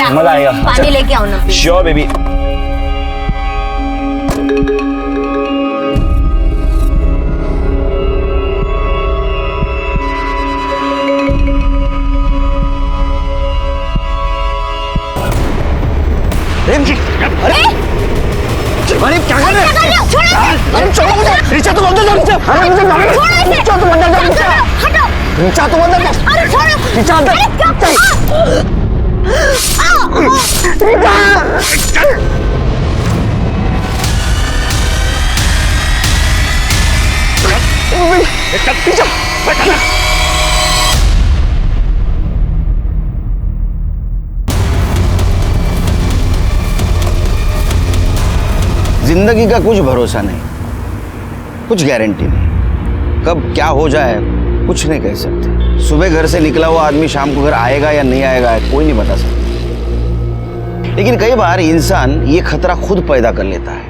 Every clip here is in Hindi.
बेटा मजा आएगा। पानी लेके आओ ना। Sure baby. अरे क्या कर रहे हो? अरे छोड़ो मुझे। रिचा तुम अंदर जाओ। अरे मुझे मारो। रिचा तुम अंदर जाओ। हटो। रिचा तुम अंदर जाओ। अरे छोड़ो। रिचा अंदर। रिचा। जिंदगी का कुछ भरोसा नहीं, कुछ गारंटी नहीं, कब क्या हो जाए कुछ नहीं कह सकते। सुबह घर से निकला हुआ आदमी शाम को घर आएगा या नहीं आएगा कोई नहीं बता सकता। लेकिन कई बार इंसान ये खतरा खुद पैदा कर लेता है।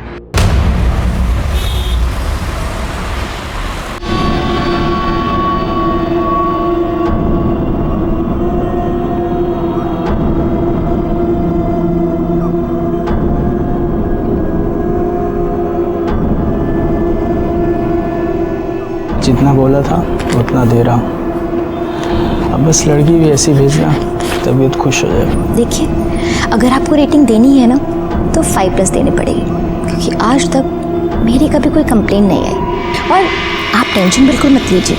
जितना बोला था उतना दे रहा हूँ। अब बस लड़की भी ऐसी भेजना, तबीयत खुश हो जाएगी। देखिए, अगर आपको रेटिंग देनी है ना तो 5+ देनी पड़ेगी, क्योंकि आज तक मेरी कभी कोई कंप्लेन नहीं आई। और आप टेंशन बिल्कुल मत लीजिए,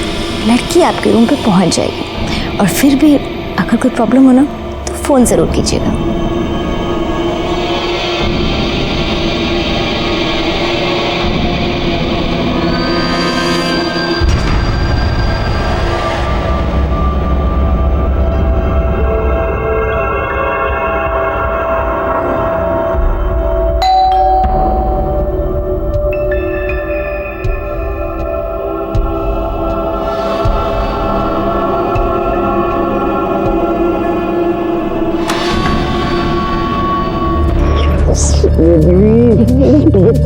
लड़की आपके रूम पे पहुंच जाएगी। और फिर भी अगर कोई प्रॉब्लम हो ना तो फ़ोन ज़रूर कीजिएगा।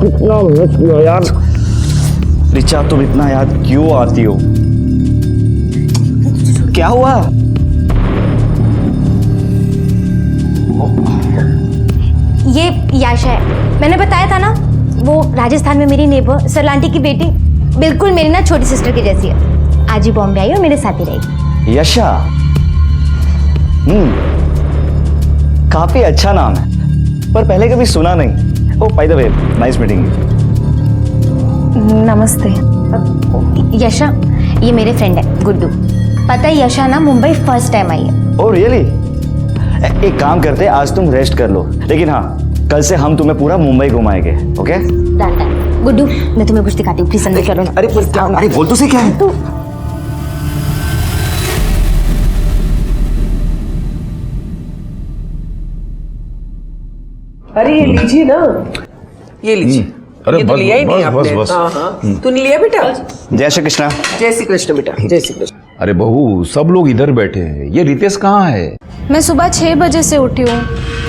कितना मिस किया यार। रिचा तुम इतना याद क्यों आती हो? क्या हुआ? ये याशा है, मैंने बताया था ना, वो राजस्थान में मेरी नेबर सरलांटी की बेटी, बिल्कुल मेरी ना छोटी सिस्टर की जैसी है। आज ही बॉम्बे आई और मेरे साथ ही रहेगी। यशा। काफी अच्छा नाम है, पर पहले कभी सुना नहीं। Oh by the way, nice meeting you. नमस्ते। यशा, ये मेरे फ्रेंड है गुड्डू। पता है यशा ना मुंबई फर्स्ट टाइम आई है। Oh really? एक काम करते हैं, आज तुम रेस्ट कर लो, लेकिन हाँ कल से हम तुम्हें पूरा मुंबई घुमाएंगे। ओके? गुड्डू, मैं तुम्हें कुछ दिखाती हूँ, प्लीज अंदर चलो ना। अरे पर क्या? अरे बोल तो सही, क्या है? तू अरे ये लीजिए ना, ये लीजिए। अरे ये तो बस, लिया ही नहीं बस, आपने। बस। हाँ हाँ, तूने लिया बेटा? जय श्री कृष्णा। जय श्री कृष्ण बेटा, जय श्री कृष्ण। अरे बहू, सब लोग इधर बैठे हैं, ये रितेश कहाँ है? मैं सुबह 6 बजे से उठी हूँ,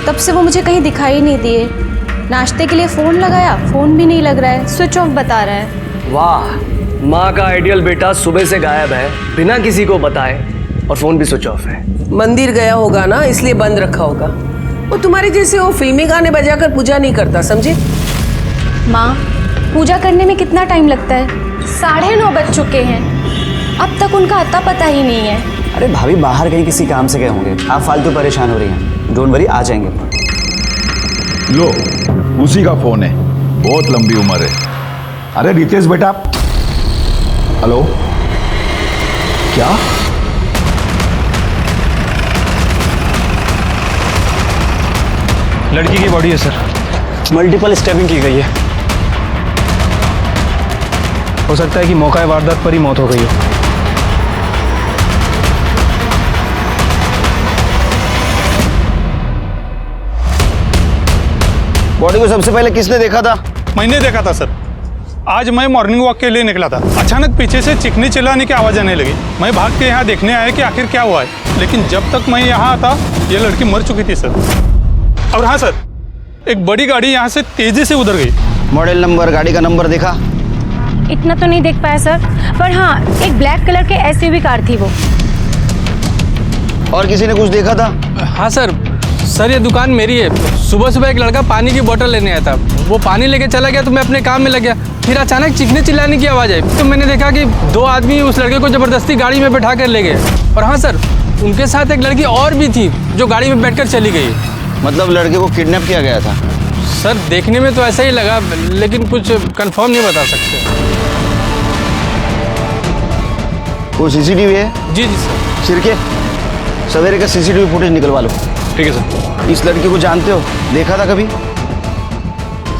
तब से वो मुझे कहीं दिखाई नहीं दिए। नाश्ते के लिए फ़ोन लगाया, फ़ोन भी नहीं लग रहा है, स्विच ऑफ बता रहा है। वाह, माँ का आइडियल बेटा सुबह से गायब है, बिना किसी को बताए, और फ़ोन भी स्विच ऑफ है। मंदिर गया होगा ना, इसलिए बंद रखा होगा। वो तुम्हारे जैसे वो फिल्मी गाने बजाकर पूजा नहीं करता, समझे? माँ, पूजा करने में कितना टाइम लगता है? 9:30 बज चुके हैं, अब तक उनका अता पता ही नहीं है। अरे भाभी, बाहर कहीं किसी काम से गए होंगे, आप फालतू परेशान हो रही हैं। डोंट वरी, आ जाएंगे। लो, उसी का फोन है, बहुत लंबी उम्र है। अरे रितेश बेटा। हेलो, क्या? लड़की की बॉडी है सर, मल्टीपल स्टैबिंग की गई है। हो सकता है कि मौका वारदात पर ही मौत हो गई हो। बॉडी को सबसे पहले किसने देखा था? मैंने देखा था सर। आज मैं मॉर्निंग वॉक के लिए निकला था, अचानक पीछे से चिकनी चिल्लाने की आवाज़ आने लगी। मैं भाग के यहाँ देखने आया कि आखिर क्या हुआ है, लेकिन जब तक मैं यहाँ आता ये लड़की मर चुकी थी सर। और हाँ सर, एक बड़ी गाड़ी यहाँ से तेजी से उधर गई। मॉडल नंबर, गाड़ी का नंबर देखा? इतना तो नहीं देख पाया सर, पर हाँ एक ब्लैक कलर के SUV कार थी वो। और किसी ने कुछ देखा था? हाँ सर, सर ये दुकान मेरी है। सुबह सुबह एक लड़का पानी की बोतल लेने आया था, वो पानी लेके चला गया तो मैं अपने काम में लग गया। फिर अचानक चीखने चिल्लाने की आवाज़ आई तो मैंने देखा कि 2 आदमी उस लड़के को ज़बरदस्ती गाड़ी में बैठा कर ले गए। और हाँ सर, उनके साथ एक लड़की और भी थी जो गाड़ी में बैठकर चली गई। मतलब लड़के को किडनैप किया गया था? सर देखने में तो ऐसा ही लगा, लेकिन कुछ कंफर्म नहीं बता सकते। वो सीसीटीवी है? जी जी सर। सिरके, सवेरे का सीसीटीवी फुटेज निकलवा लो। ठीक है सर। इस लड़की को जानते हो? देखा था कभी?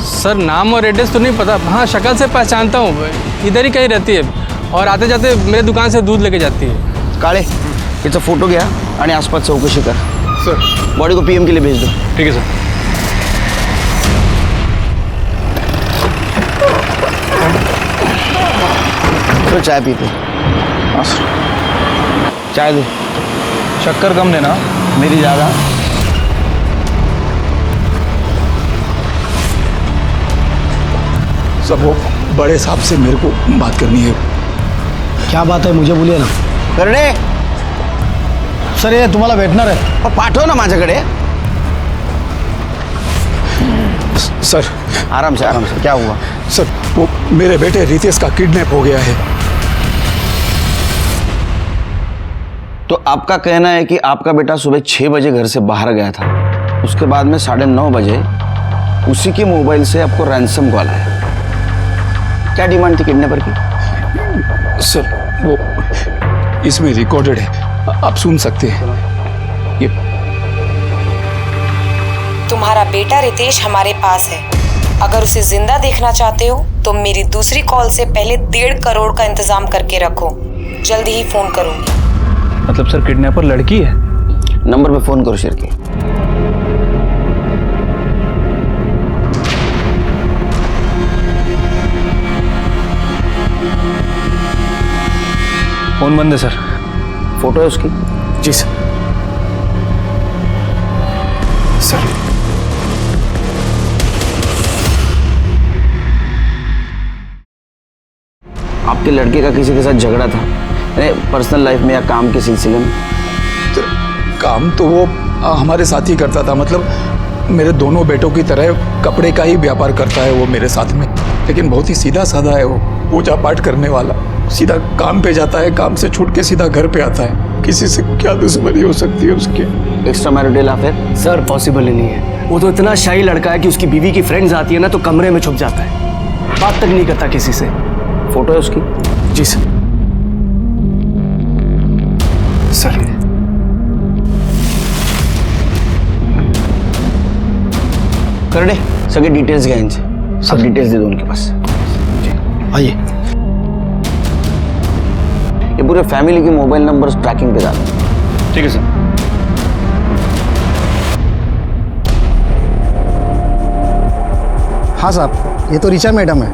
सर नाम और एड्रेस तो नहीं पता, हाँ शक्ल से पहचानता हूँ, इधर ही कहीं रहती है और आते जाते मेरे दुकान से दूध लेके जाती है। काळे, याचा फोटो घ्या आणि आसपास चौकशी कर। सर बॉडी को पीएम के लिए भेज दो। ठीक है सर। तो चाय पीते? चाय दे। शक्कर कम देना। मेरी ज़्यादा। सब वो बड़े साहब से मेरे को बात करनी है। क्या बात है मुझे बोलिए ना। करणे, सर ये तुम्हाला भेटणार आहे। पाठव ना माझ्याकडे। सर आराम से आराम से। क्या हुआ? सर वो मेरे बेटे रितेश का किडनैप हो गया है। तो आपका कहना है कि आपका बेटा सुबह 6 बजे घर से बाहर गया था, उसके बाद में 9:30 बजे उसी के मोबाइल से आपको रैंसम कॉल आया। क्या डिमांड थी किडनैपर की? सर वो इसमें रिकॉर्डेड है, आप सुन सकते हैं। ये तुम्हारा बेटा रितेश हमारे पास है। अगर उसे जिंदा देखना चाहते हो तो मेरी दूसरी कॉल से पहले 1.5 करोड़ का इंतजाम करके रखो। जल्दी ही फोन करूंगी। मतलब सर किडनैपर लड़की है? नंबर पे फोन करो शिरके। फोन बंद है सर। फोटो है उसकी? जी सर। सर आपके लड़के का किसी के साथ झगड़ा था पर्सनल लाइफ में या काम के सिलसिले में? तो काम तो वो हमारे साथ ही करता था, मतलब मेरे दोनों बेटों की तरह कपड़े का ही व्यापार करता है वो मेरे साथ में, लेकिन बहुत ही सीधा साधा है वो, पूजा पाठ करने वाला। सीधा काम पे जाता है, काम से छूट के सीधा घर पे आता है। किसी से क्या दुश्मनी हो सकती है उसकी? Extra marital affair? Sir possible ही नहीं है। वो तो इतना शाही लड़का है कि उसकी बीवी की फ्रेंड्स आती है ना तो कमरे में छुप जाता है, बात तक नहीं करता किसी से। फोटो है उसकी? जी सर। सर करणे, सगळे डिटेल्स घ्या इनसे। सब डिटेल्स दे दो उनके पास। आइए। ये पूरे फैमिली के मोबाइल नंबर्स ट्रैकिंग पे डालो। ठीक है सर। हाँ साहब, ये तो ऋचा मैडम है।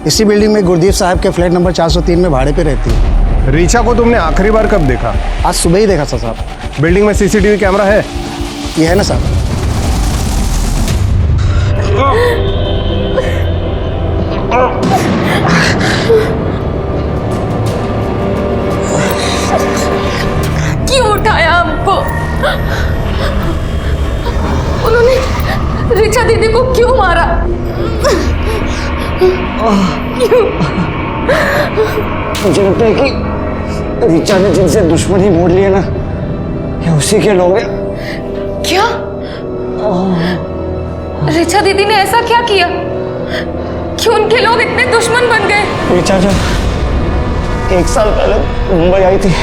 इसी बिल्डिंग में गुरदीप साहब के फ्लैट नंबर 403 में भाड़े पे रहती है। ऋचा को तुमने आखिरी बार कब देखा? आज सुबह ही देखा था साहब। बिल्डिंग में सीसीटीवी कैमरा है? ये है ना साहब। क्यों उठाया हमको? उन्होंने ऋचा दीदी को क्यों मारा? क्यों? मुझे लगता है कि ऋचा ने जिनसे दुश्मनी मोड़ ली है ना, ये उसी के लोग हैं। क्या? ऋचा दीदी ने ऐसा क्या किया कि उनके लोग इतने दुश्मन बन गए? ऋचा जब 1 साल पहले मुंबई आई थी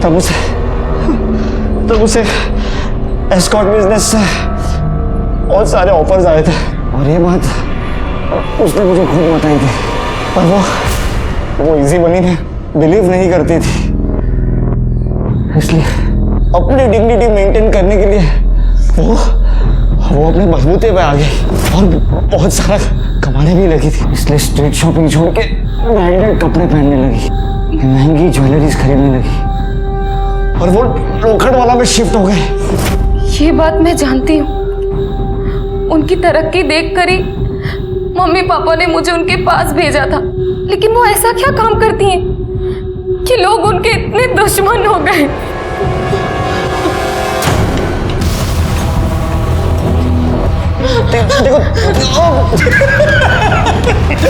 तब उसे एस्कॉर्ट बिजनेस से बहुत सारे ऑफर्स आए थे, और ये बात उसने मुझे खुद बताई थी, पर वो इजी मनी में बिलीव नहीं करती थी। इसलिए अपनी डिग्निटी मेंटेन करने के लिए वो अपने बलबूते पे आ गई और बहुत सारा कमाने भी लगी थी। इसलिए स्ट्रीट शॉपिंग छोड़ के ब्रांडेड कपड़े पहनने लगी, महंगी ज्वेलरीज खरीदने लगी, और वो लोखंड वाला में शिफ्ट हो गए। ये बात मैं जानती हूँ। उनकी तरक्की देखकर ही मम्मी पापा ने मुझे उनके पास भेजा था, लेकिन वो ऐसा क्या काम करती हैं कि लोग उनके इतने दुश्मन हो गए?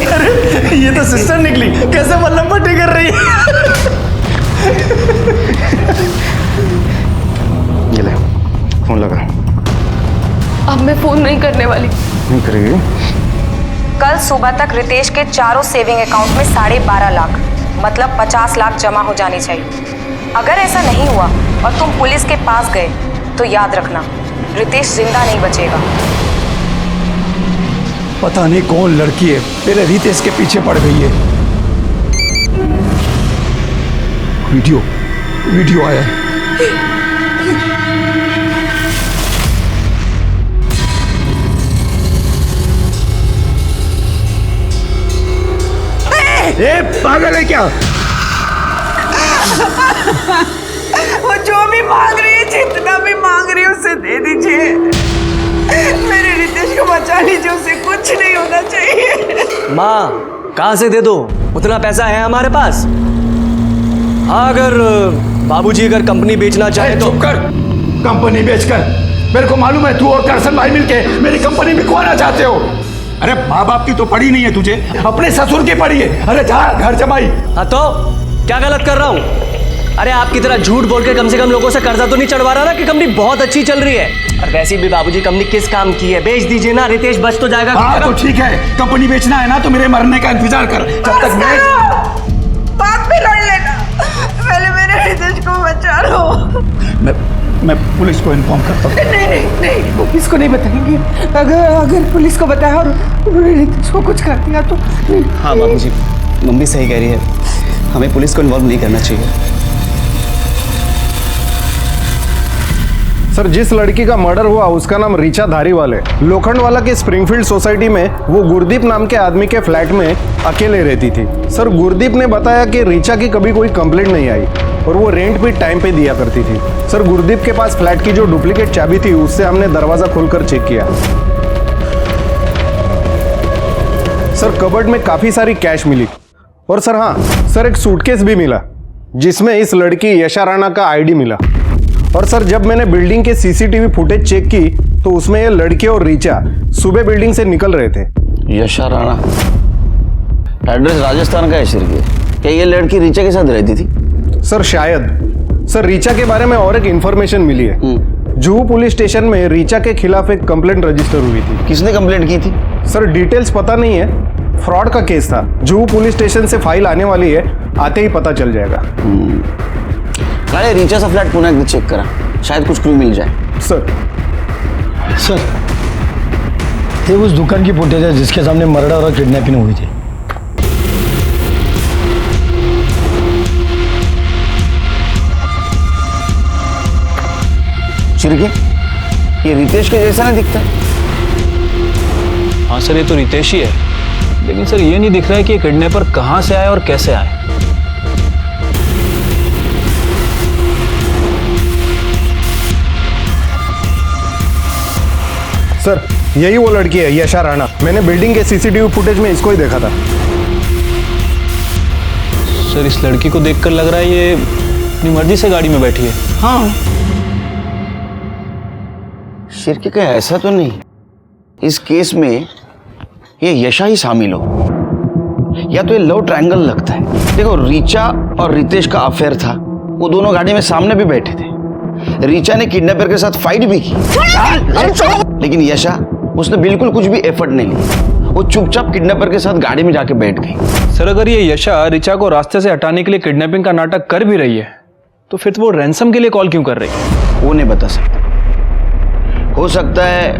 अरे ये तो सिस्टर निकली, कैसे मल्लम पट्टी कर रही है। ये ले फोन लगा। अब मैं फोन नहीं करने वाली। नहीं करेगी? कल सुबह तक रितेश के चारों सेविंग अकाउंट में 12.5 लाख मतलब 50 लाख जमा हो जानी चाहिए। अगर ऐसा नहीं हुआ और तुम पुलिस के पास गए तो याद रखना रितेश जिंदा नहीं बचेगा। पता नहीं कौन लड़की है मेरे रितेश के पीछे पड़ गई है। वीडियो आया है। ए, पागल है क्या? वो जो भी मांग रही है, जितना भी मांग रही है उसे दे दीजिए। मेरे रितेश को बचा लीजिए, उसे कुछ नहीं होना चाहिए। माँ कहाँ से दे दो, उतना पैसा है हमारे पास। हाँ अगर बाबूजी अगर कंपनी बेचना चाहे तो। चुप कर। कंपनी बेचकर मेरे को मालूम है तू और करसन भाई मिलके मेरी कंपनी बिकवाना चाहते हो। अरे माँ बाप की तो पड़ी नहीं है तुझे, अपने ससुर की पड़ी है। अरे जा घर जमाई। हाँ तो क्या गलत कर रहा हूँ? अरे आपकी तरह झूठ बोल के कम से कम लोगों से कर्जा तो नहीं चढ़वा रहा ना कि कंपनी बहुत अच्छी चल रही है। और वैसे भी बाबूजी कंपनी किस काम की है, बेच दीजिए ना, रितेश बच तो जाएगा। हाँ तो ठीक है, कंपनी बेचना है ना तो मेरे मरने का इंतजार कर। जब तक मैं बात भी लड़ लेना, पहले मेरे रितेश को बचा लो। मैं पुलिस को इन्फॉर्म करता हूँ। नहीं, पुलिस को नहीं बताएंगे। अगर पुलिस को बताया और रितेश को कुछ कर दिया तो। हाँ बाबूजी, मम्मी सही कह रही है, हमें पुलिस को इन्वॉल्व नहीं करना चाहिए। सर जिस लड़की का मर्डर हुआ उसका नाम रीचा धारीवाल है। लोखंडवाला के स्प्रिंगफील्ड सोसाइटी में वो गुरदीप नाम के आदमी के फ्लैट में अकेले रहती थी। सर गुरदीप ने बताया कि रीचा की कभी कोई कंप्लेंट नहीं आई और वो रेंट भी टाइम पे दिया करती थी। सर गुरदीप के पास फ्लैट की जो डुप्लीकेट चाबी थी उससे हमने दरवाजा खोलकर चेक किया। सर कबर्ड में काफी सारी कैश मिली और सर हाँ सर एक सूटकेस भी मिला जिसमें इस लड़की यशा राणा का आईडी मिला। और सर जब मैंने बिल्डिंग के सीसीटीवी फुटेज चेक की तो उसमें ये लड़के और रीचा सुबह बिल्डिंग से निकल रहे थे। यशा राणा, एड्रेस राजस्थान का है शिरके। क्या ये लड़की रीचा के साथ रहती थी? सर शायद। सर रीचा के बारे में और एक इंफॉर्मेशन मिली है। जुहू पुलिस स्टेशन में रीचा के खिलाफ एक कंप्लेंट रजिस्टर हुई थी। किसने कंप्लेंट की थी? सर डिटेल्स पता नहीं है, फ्रॉड का केस था। जुहू पुलिस स्टेशन से फाइल आने वाली है, आते ही पता चल जाएगा। काले रीचा सा फ्लैट पुनः चेक करा, शायद कुछ क्लू मिल जाए। सर ये उस दुकान की फुटेज है जिसके सामने मर्डर और किडनैपिंग हुई थी। शिरके, ये रितेश के जैसा नहीं दिखता? हाँ सर ये तो रितेश ही है, लेकिन सर ये नहीं दिख रहा है कि ये किडनैपर कहाँ से आए और कैसे आए। सर यही वो लड़की है यशा राणा। मैंने बिल्डिंग के सीसीटीवी फुटेज में इसको ही देखा था। सर इस लड़की को देखकर लग रहा है ये अपनी मर्जी से गाड़ी में बैठी है। हाँ शिरके का ऐसा तो नहीं, इस केस में ये यशा ही शामिल हो, या तो ये लव ट्रायंगल लगता है। देखो रीचा और रितेश का अफेयर था, वो दोनों गाड़ी में सामने भी बैठे थे। रीचा ने किडनैपर के साथ फाइट भी की, लेकिन यशा उसने बिल्कुल कुछ भी एफर्ट नहीं लिया, वो चुपचाप किडनैपर के साथ गाड़ी में जाके बैठ गई। सर अगर ये यशा रीचा को रास्ते से हटाने के लिए किडनैपिंग का नाटक कर भी रही है तो फिर वो रैंसम के लिए कॉल क्यों कर रही है? वो नहीं बता सकता। हो सकता है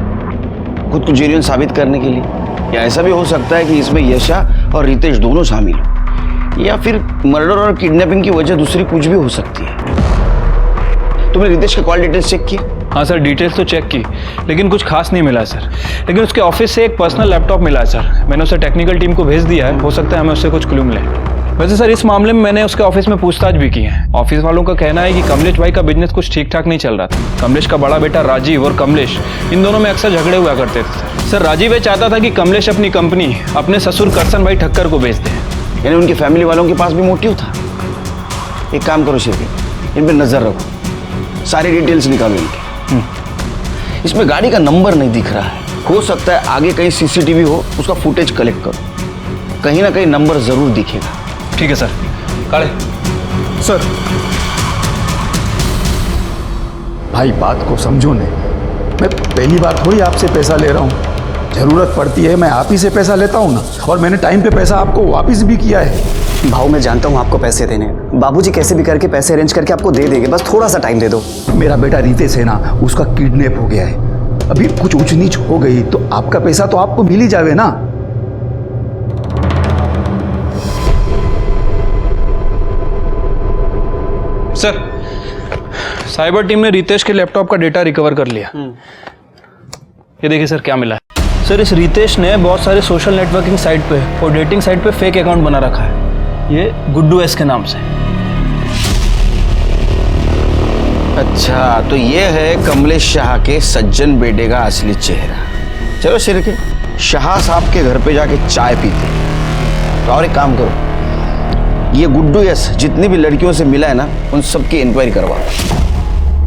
खुद को जेन्युइन साबित करने के लिए, या ऐसा भी हो सकता है कि इसमें यशा और रितेश दोनों शामिल हो, या फिर मर्डर और किडनैपिंग की वजह दूसरी कुछ भी हो सकती है। तुमने रितेश के कॉल डिटेल्स चेक किए? हाँ सर डिटेल्स तो चेक की, लेकिन कुछ खास नहीं मिला सर। लेकिन उसके ऑफिस से एक पर्सनल लैपटॉप मिला है सर, मैंने उसे टेक्निकल टीम को भेज दिया है, हो सकता है हमें उससे कुछ क्लू मिले। वैसे सर इस मामले में मैंने उसके ऑफिस में पूछताछ भी की है। ऑफिस वालों का कहना है कि कमलेश भाई का बिजनेस कुछ ठीक ठाक नहीं चल रहा था। कमलेश का बड़ा बेटा राजीव और कमलेश, इन दोनों में अक्सर झगड़े हुआ करते थे। सर राजीव ये चाहता था कि कमलेश अपनी कंपनी अपने ससुर करसन भाई ठक्कर को बेच दे। यानी उनकी फैमिली वालों के पास भी मोटिव था। एक काम करो शिरके, इन पर नजर रखो, सारी डिटेल्स निकालो इनकी। इसमें गाड़ी का नंबर नहीं दिख रहा है, हो सकता है आगे कहीं सीसीटीवी हो, उसका फुटेज कलेक्ट करो, कहीं ना कहीं नंबर जरूर दिखेगा। ठीक है सर। काले सर भाई बात को समझो ने, मैं पहली बार थोड़ी आपसे पैसा ले रहा हूँ। जरूरत पड़ती है मैं आप ही से पैसा लेता हूँ ना, और मैंने टाइम पे पैसा आपको वापस भी किया है। भाऊ मैं जानता हूँ आपको पैसे देने, बाबूजी कैसे भी करके पैसे अरेंज करके आपको दे देंगे, बस थोड़ा सा टाइम दे दो। मेरा बेटा रितेश है ना, उसका किडनैप हो गया है। अभी कुछ ऊंच नीच हो गई तो आपका पैसा तो आपको मिल ही जावे ना। सर, साइबर टीम ने रितेश के लैपटॉप का डेटा रिकवर कर लिया। ये देखिए सर क्या मिला है। सर इस रितेश ने बहुत सारे सोशल नेटवर्किंग साइट पे और डेटिंग साइट पे फेक अकाउंट बना रखा है, ये गुड्डू एस के नाम से। अच्छा, तो ये है कमलेश शाह के सज्जन बेटे का असली चेहरा। चलो शिरके, शाह साहब के घर पे जाके चाय पीते। तो और एक काम करो, ये गुड्डू यस जितनी भी लड़कियों से मिला है ना, उन सबकी इंक्वायरी करवा।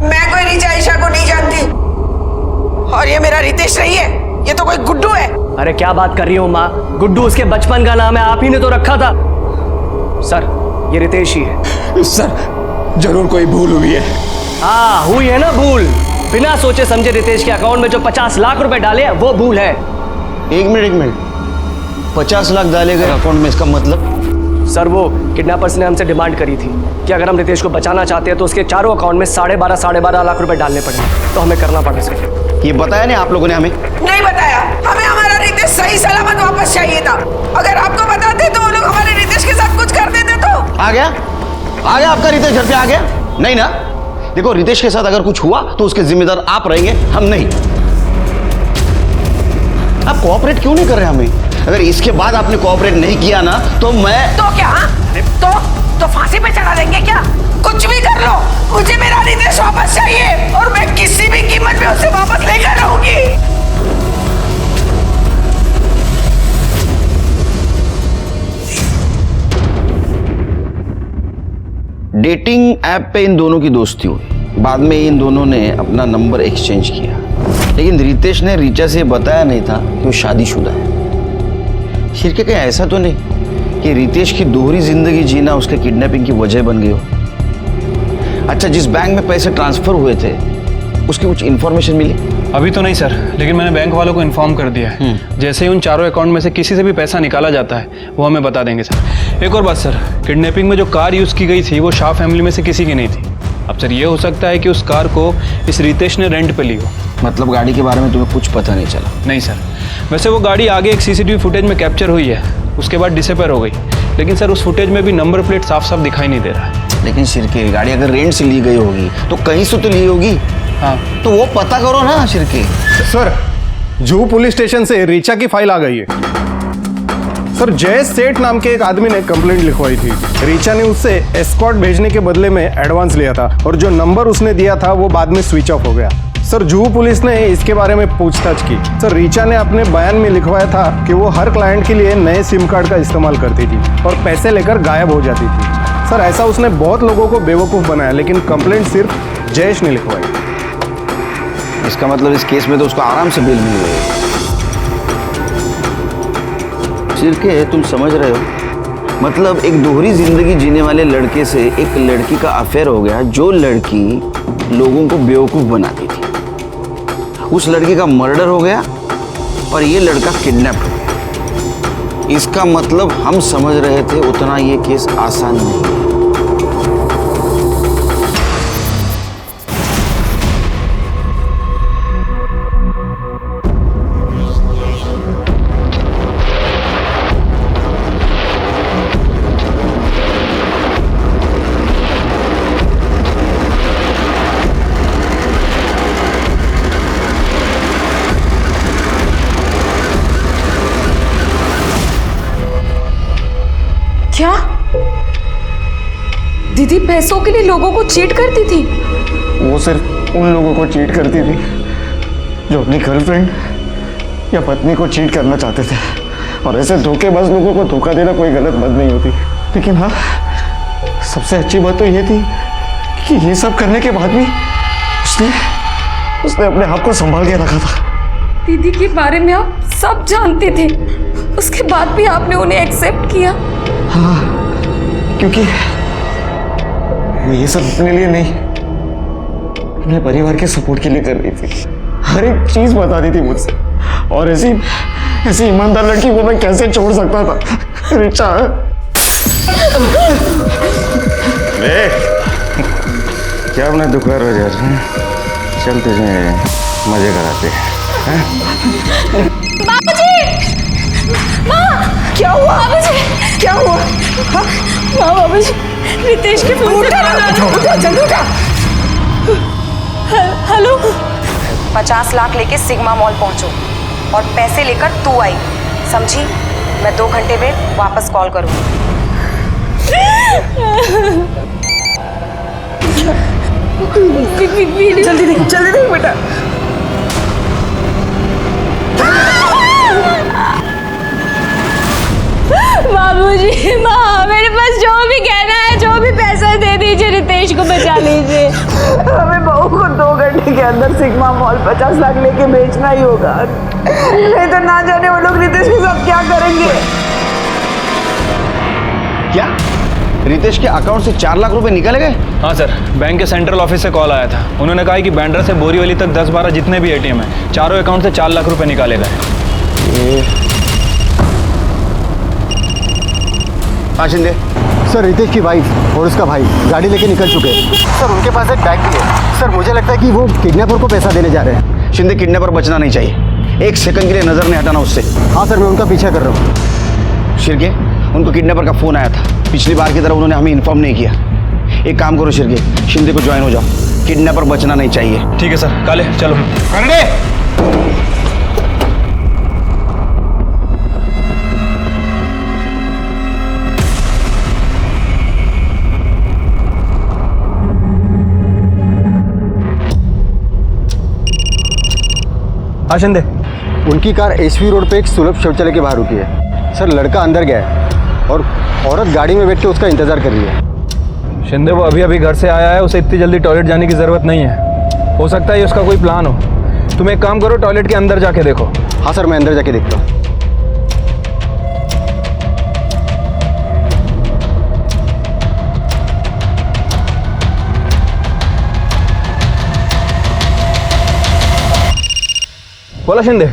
मैं कोई रिचा ईशा को नहीं जानती, और ये मेरा रितेश नहीं है, ये तो कोई गुड्डू है। अरे क्या बात कर रही हो माँ, गुड्डू उसके बचपन का नाम है, आप ही ने तो रखा था। सर ये रितेश ही है। सर जरूर कोई भूल हुई है। हाँ हुई है ना भूल, बिना सोचे समझे रितेश के अकाउंट में जो 50 लाख रुपए डाले हैं वो भूल है। एक मिनट, 50 लाख डाले गए अकाउंट में, इसका मतलब? सर वो किडनैपर्स ने हमसे डिमांड करी थी कि अगर हम रितेश को बचाना चाहते हैं तो उसके चारों अकाउंट में 12.5 लाख रुपए डालने पड़ेंगे, तो हमें करना पड़े सर। ये बताया नहीं आप लोगों ने हमें? नहीं बताया, हमें हमारा रितेश सही सलामत वापस चाहिए था। अगर आपको बताते तो वो लोग हमारे रितेश के साथ कुछ कर देते। तो आ गया आपका रितेश घर पे आ गया? नहीं ना? देखो रितेश के साथ अगर कुछ हुआ तो उसके जिम्मेदार आप रहेंगे, हम नहीं। आप कोऑपरेट क्यों नहीं कर रहे हमें? अगर इसके बाद आपने कोऑपरेट नहीं किया ना तो मैं तो क्या तो फांसी पे चढ़ा देंगे क्या? कुछ भी कर लो, मुझे मेरा रितेश वापस चाहिए, और मैं किसी भी कीमत पे उसे वापस लेकर रहूंगी। डेटिंग ऐप पे इन दोनों की दोस्ती हुई, बाद में इन दोनों ने अपना नंबर एक्सचेंज किया, लेकिन रितेश ने रीचा से बताया नहीं था कि वो शादीशुदा है। शिरके कहीं ऐसा तो नहीं कि रितेश की दोहरी जिंदगी जीना उसके किडनैपिंग की वजह बन गई हो? अच्छा, जिस बैंक में पैसे ट्रांसफर हुए थे उसकी कुछ इन्फॉर्मेशन मिली? अभी तो नहीं सर, लेकिन मैंने बैंक वालों को इन्फॉर्म कर दिया है। जैसे ही उन चारों अकाउंट में से किसी से भी पैसा निकाला जाता है वो हमें बता देंगे सर। एक और बात सर, किडनैपिंग में जो कार यूज़ की गई थी वो शाह फैमिली में से किसी की नहीं थी। अब सर ये हो सकता है कि उस कार को इस रितेश ने रेंट पे ली हो। मतलब गाड़ी के बारे में तुम्हें कुछ पता नहीं चला? नहीं सर, वैसे वो गाड़ी आगे एक सीसीटीवी फुटेज में कैप्चर हुई है, उसके बाद डिसअपीयर हो गई, लेकिन सर उस फुटेज में भी नंबर प्लेट साफ साफ दिखाई नहीं दे रहा है। लेकिन शिरके, गाड़ी अगर रेंट से ली गई होगी तो कहीं से तो ली होगी। हाँ तो वो पता करो ना Shirke. Sir Juhu police station से रीचा की फाइल आ गई है। सर जय सेठ नाम के एक आदमी ने कंप्लेंट लिखवाई थी। रीचा ने उससे एस्कॉर्ट भेजने के बदले में एडवांस लिया था, और जो नंबर उसने दिया था वो बाद में स्विच ऑफ हो गया। सर जुहू पुलिस ने इसके बारे में पूछताछ की। सर रीचा ने अपने बयान में लिखवाया था कि वो हर क्लाइंट के लिए नए सिम कार्ड का इस्तेमाल करती थी और पैसे लेकर गायब हो जाती थी। सर ऐसा उसने बहुत लोगों को बेवकूफ़ बनाया, लेकिन कंप्लेंट सिर्फ जयेश ने लिखवाई। इसका मतलब इस केस में तो उसको आराम से बेल मिल गई। शिरके, तुम समझ रहे हो? मतलब एक दोहरी जिंदगी जीने वाले लड़के से एक लड़की का अफेयर हो गया, जो लड़की लोगों को बेवकूफ बनाती थी। उस लड़की का मर्डर हो गया और ये लड़का किडनैप हो गया। इसका मतलब हम समझ रहे थे उतना ये केस आसान नहीं है। क्या दीदी पैसों के लिए लोगों को चीट करती थी? वो सिर्फ उन लोगों को चीट करती थी जो अपनी गर्लफ्रेंड या पत्नी को चीट करना चाहते थे, और ऐसे धोखेबाज लोगों को धोखा देना कोई गलत बात नहीं होती। लेकिन हाँ, सबसे अच्छी बात तो ये थी कि ये सब करने के बाद भी उसने अपने आप को संभाल के रखा था। दीदी के बारे में आप सब जानते थे, उसके बाद भी आपने उन्हें एक्सेप्ट किया। हाँ, क्योंकि वो ये सब अपने लिए नहीं, अपने परिवार के सपोर्ट के लिए कर रही थी। हर एक चीज बताती थी मुझसे, और ऐसी ऐसी ईमानदार लड़की को मैं कैसे छोड़ सकता था। रिचा क्या अपना दुखा रह जा रहे हैं? चल तुझे मजे कराते हैं। बाबूजी! माँ! क्या हुआ? बाबूजी! क्या हुआ? हाँ? माँ, बाबूजी, रितेश के फोन से उठा, जल्दी उठा। हेलो? 50 लाख लेके सिग्मा मॉल पहुंचो और पैसे लेकर तू आई, समझी? मैं 2 घंटे में वापस कॉल करूँ। जल्दी देख बेटा। बाबूजी, माँ, मेरे पास जो भी कहना है, जो भी पैसा दे दीजिए, रितेश को बचा लीजिए। हमें बहू को 2 घंटे के अंदर सिग्मा मॉल 50 लाख लेके बेचना ही होगा, नहीं तो ना जाने वो लोग रितेश के साथ क्या करेंगे। क्या रितेश के अकाउंट से 4 लाख रुपए निकले गए? हाँ सर, बैंक के सेंट्रल ऑफिस से कॉल आया था। उन्होंने कहा कि बैंड्रा से बोरीवली तक 10-12 जितने भी एटीएम हैं, चारों अकाउंट से 4 लाख रुपए निकाले गए। हाँ शिंदे। सर, रितेश की वाइफ और उसका भाई गाड़ी लेके निकल चुके हैं। सर, उनके पास एक बैग भी है। सर, मुझे लगता है कि वो किडनैपर को पैसा देने जा रहे हैं। शिंदे, किडनैपर बचना नहीं चाहिए, 1 सेकंड के लिए नजर नहीं हटाना उससे। हाँ सर, मैं उनका पीछा कर रहा हूँ। शिरके, उनको किडनैपर का फोन आया था, पिछली बार की तरह उन्होंने हमें इन्फॉर्म नहीं किया। एक काम करो शिरके, शिंदे को ज्वाइन हो जाओ, किडनैपर बचना नहीं चाहिए। ठीक है सर। काले चलो। हाँ शिंदे। उनकी कार एसवी रोड पे एक सुलभ शौचालय के बाहर रुकी है। सर, लड़का अंदर गया है और औरत गाड़ी में बैठ के उसका इंतजार कर रही है। शिंदे, वो अभी घर से आया है, उसे इतनी जल्दी टॉयलेट जाने की ज़रूरत नहीं है। हो सकता है ये उसका कोई प्लान हो। तुम एक काम करो, टॉयलेट के अंदर जाके देखो। हाँ सर, मैं अंदर जाके देखता हूँ। बोला शिंदे।